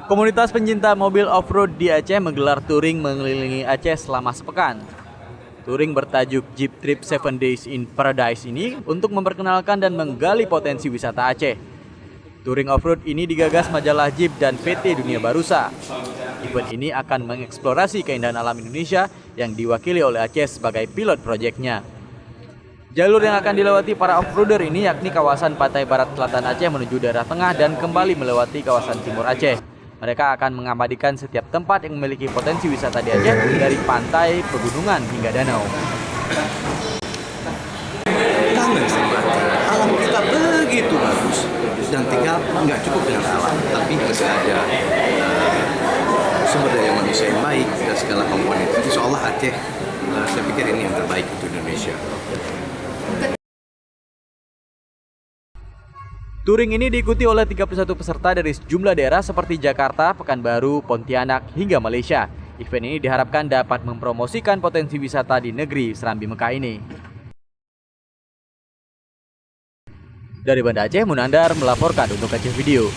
Komunitas pencinta mobil off-road di Aceh menggelar touring mengelilingi Aceh selama sepekan. Touring bertajuk Jeep Trip 7 Days in Paradise ini untuk memperkenalkan dan menggali potensi wisata Aceh. Touring off-road ini digagas majalah Jeep dan PT Dunia Barusa. Event ini akan mengeksplorasi keindahan alam Indonesia yang diwakili oleh Aceh sebagai pilot proyeknya. Jalur yang akan dilewati para off-roader ini yakni kawasan pantai barat selatan Aceh menuju daerah tengah dan kembali melewati kawasan timur Aceh. Mereka akan mengabadikan setiap tempat yang memiliki potensi wisata di Aceh, dari pantai, pegunungan, hingga danau. Kangen sama alam kita begitu bagus, dan tinggal nggak cukup dengan alam, tapi masih ada sumber daya manusia yang baik dan segala komponen. Insya Allah Aceh, saya pikir ini yang terbaik untuk Indonesia. Touring ini diikuti oleh 31 peserta dari sejumlah daerah seperti Jakarta, Pekanbaru, Pontianak, hingga Malaysia. Event ini diharapkan dapat mempromosikan potensi wisata di negeri Serambi Mekah ini. Dari Banda Aceh, Munandar melaporkan untuk Aceh Video.